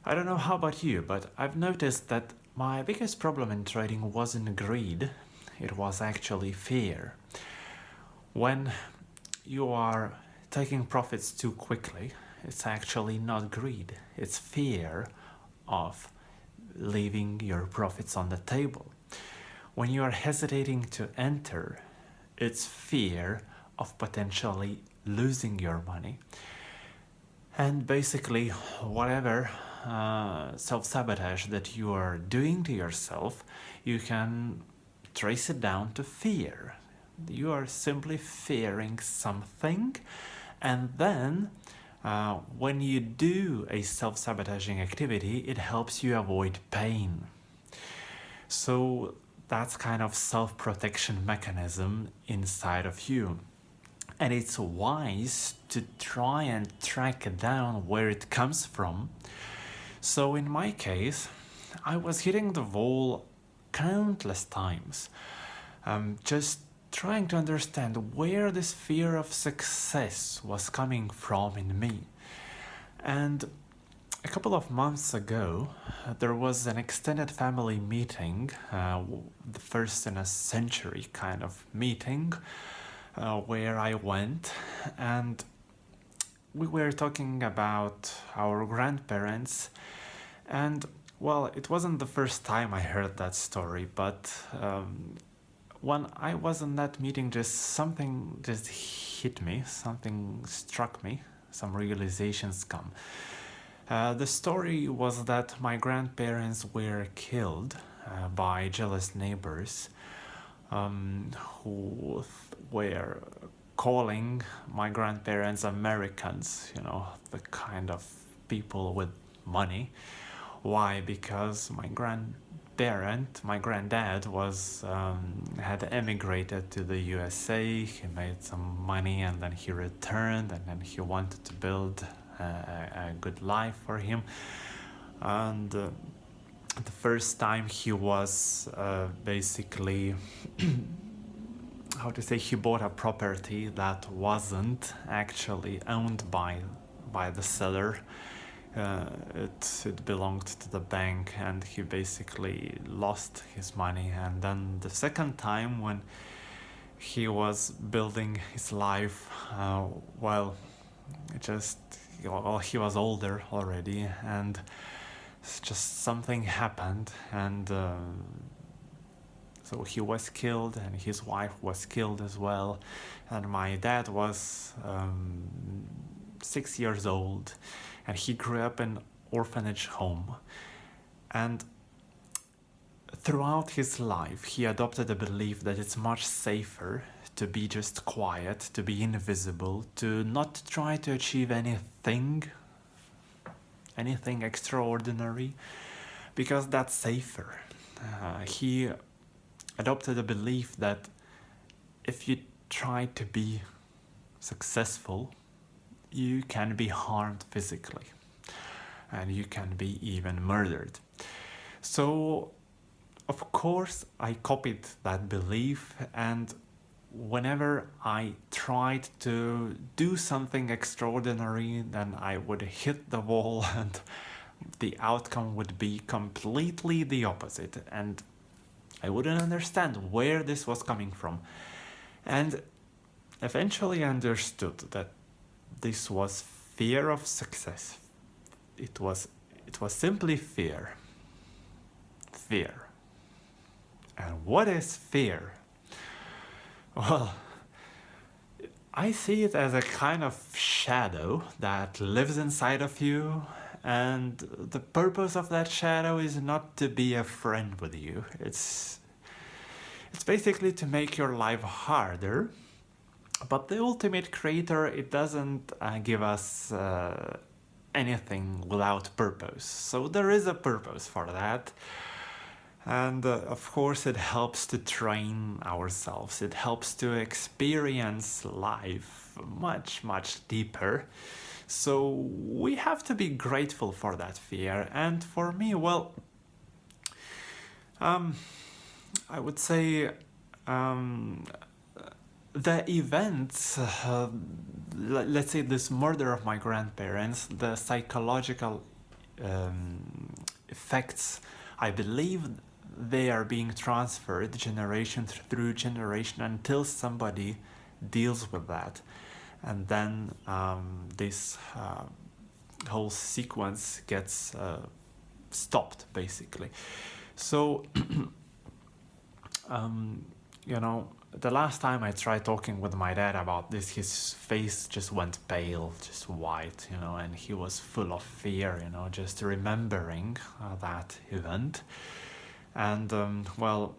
I don't know how about you, but I've noticed that my biggest problem in trading wasn't greed, it was actually fear. When you are taking profits too quickly, it's actually not greed, it's fear of leaving your profits on the table. When you are hesitating to enter, it's fear of potentially losing your money. And basically, whatever self-sabotage that you are doing to yourself, you can trace it down to fear. You are simply fearing something, and then when you do a self-sabotaging activity, it helps you avoid pain. So that's kind of self-protection mechanism inside of you. And it's wise to try and track down where it comes from. So in my case, I was hitting the wall countless times, just trying to understand where this fear of success was coming from in me. And a couple of months ago, there was an extended family meeting, the first in a century kind of meeting, where I went, and we were talking about our grandparents. And well, it wasn't the first time I heard that story, but when I was in that meeting, something just hit me, something struck me, some realizations come. The story was that my grandparents were killed by jealous neighbors who were calling my grandparents Americans, the kind of people with money. Why? Because my granddad had emigrated to the USA. He made some money and then he returned, and then he wanted to build a good life for him. And the first time he was basically he bought a property that wasn't actually owned by the seller. It belonged to the bank, and he basically lost his money. And then the second time, when he was building his life, he was older already, and just something happened, and so he was killed, and his wife was killed as well. And my dad was 6 years old, and he grew up in an orphanage home. And throughout his life, he adopted a belief that it's much safer to be just quiet, to be invisible, to not try to achieve anything extraordinary, because that's safer. He adopted a belief that if you try to be successful, you can be harmed physically, and you can be even murdered. So, of course, I copied that belief, and whenever I tried to do something extraordinary, then I would hit the wall, and the outcome would be completely the opposite, and I wouldn't understand where this was coming from. And eventually I understood that this was fear of success. It was simply fear. Fear. And what is fear? Well, I see it as a kind of shadow that lives inside of you, and the purpose of that shadow is not to be a friend with you. It's basically to make your life harder. But the ultimate creator, it doesn't give us anything without purpose. So there is a purpose for that. And of course it helps to train ourselves. It helps to experience life much, much deeper. So we have to be grateful for that fear. And for me, well, I would say the events, let's say this murder of my grandparents, the psychological effects, I believe they are being transferred generation through generation until somebody deals with that, and then this whole sequence gets stopped, basically. So you know, the last time I tried talking with my dad about this, his face just went pale, just white, you know, and he was full of fear, you know, just remembering that event. And well,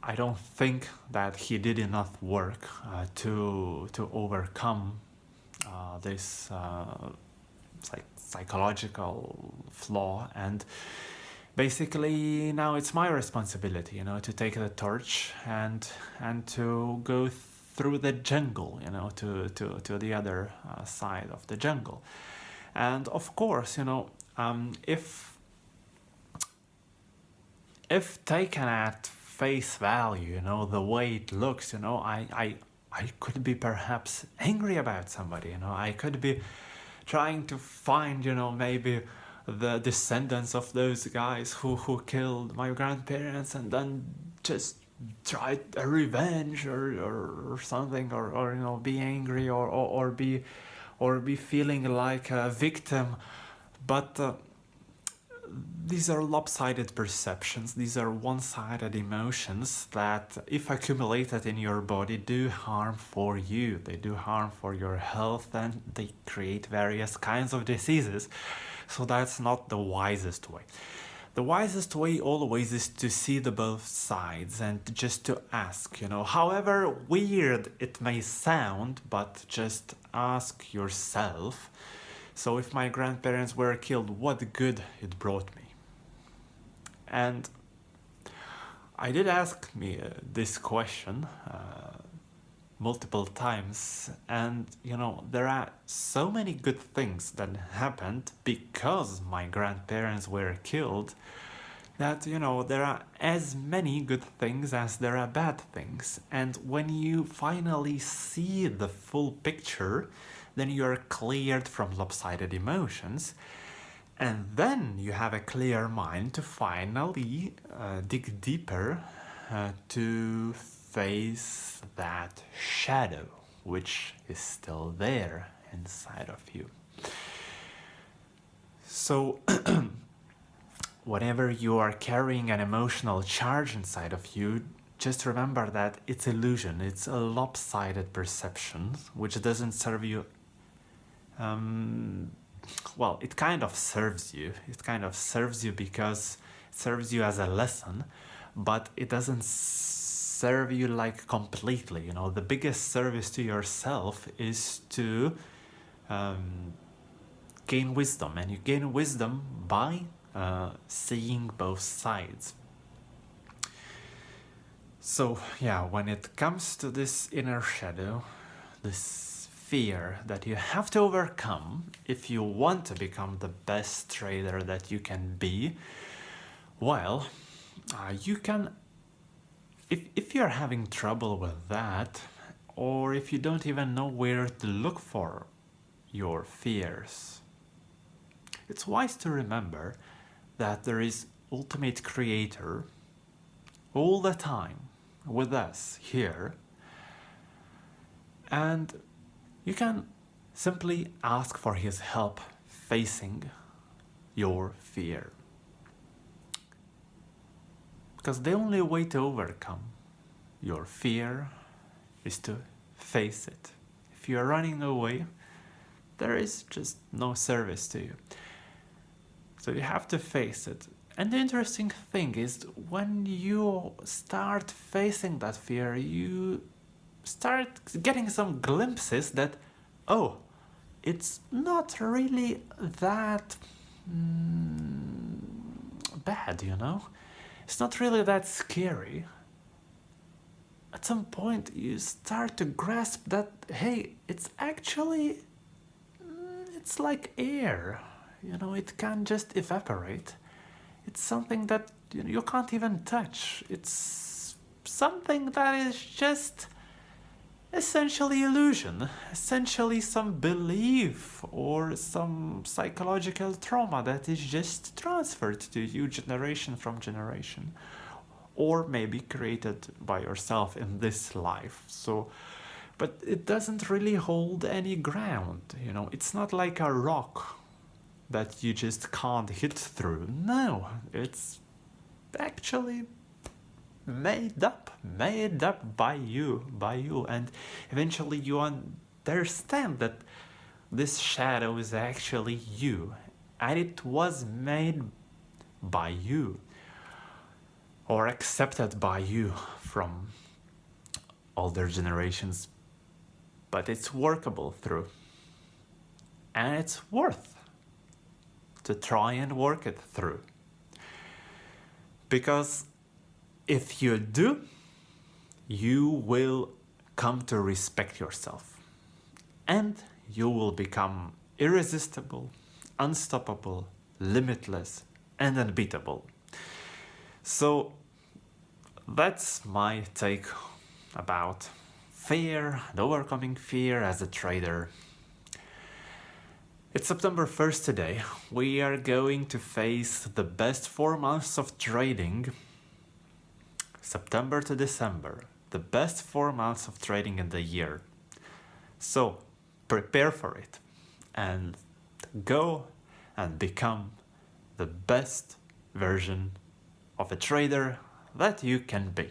I don't think that he did enough work to overcome this psychological flaw. And basically now it's my responsibility, you know, to take the torch and to go through the jungle, you know, to the other side of the jungle. And of course, you know, if taken at face value, you know, the way it looks, you know, I could be perhaps angry about somebody, you know, I could be trying to find, you know, maybe the descendants of those guys who killed my grandparents, and then just try a revenge or something, or you know, be angry or be feeling like a victim. But these are lopsided perceptions, these are one-sided emotions that, if accumulated in your body, do harm for you. They do harm for your health, and they create various kinds of diseases. So that's not the wisest way. The wisest way always is to see the both sides and just to ask, you know, however weird it may sound, but just ask yourself, so if my grandparents were killed, what good it brought me? And I did ask me this question multiple times, and you know, there are so many good things that happened because my grandparents were killed, that, you know, there are as many good things as there are bad things. And when you finally see the full picture, then you are cleared from lopsided emotions, and then you have a clear mind to finally dig deeper to face that shadow which is still there inside of you. So whenever you are carrying an emotional charge inside of you, just remember that it's illusion, it's a lopsided perception which doesn't serve you. Well, it kind of serves you. It kind of serves you because it serves you as a lesson, but it doesn't serve you like completely. You know, the biggest service to yourself is to gain wisdom, and you gain wisdom by seeing both sides. So yeah, when it comes to this inner shadow, this fear that you have to overcome if you want to become the best trader that you can be, well, you can, if you're having trouble with that, or if you don't even know where to look for your fears, it's wise to remember that there is ultimate creator all the time with us here, and you can simply ask for his help facing your fear. Because the only way to overcome your fear is to face it. If you are running away, there is just no service to you. So you have to face it. And the interesting thing is, when you start facing that fear, you start getting some glimpses that, oh, it's not really that bad, you know? It's not really that scary. At some point you start to grasp that, hey, it's actually, it's like air, you know, it can just evaporate. It's something that you can't even touch. It's something that is just essentially illusion, essentially some belief or some psychological trauma that is just transferred to you generation from generation, or maybe created by yourself in this life. So, but it doesn't really hold any ground, you know. It's not like a rock that you just can't hit through. No, it's actually made up by you, and eventually you understand that this shadow is actually you, and it was made by you or accepted by you from older generations, but it's workable through, and it's worth to try and work it through, because if you do, you will come to respect yourself, and you will become irresistible, unstoppable, limitless, and unbeatable. So that's my take about fear and overcoming fear as a trader. It's September 1st today. We are going to face the best 4 months of trading. September to December, the best 4 months of trading in the year. So prepare for it and go and become the best version of a trader that you can be.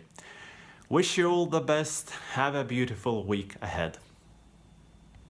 Wish you all the best. Have a beautiful week ahead.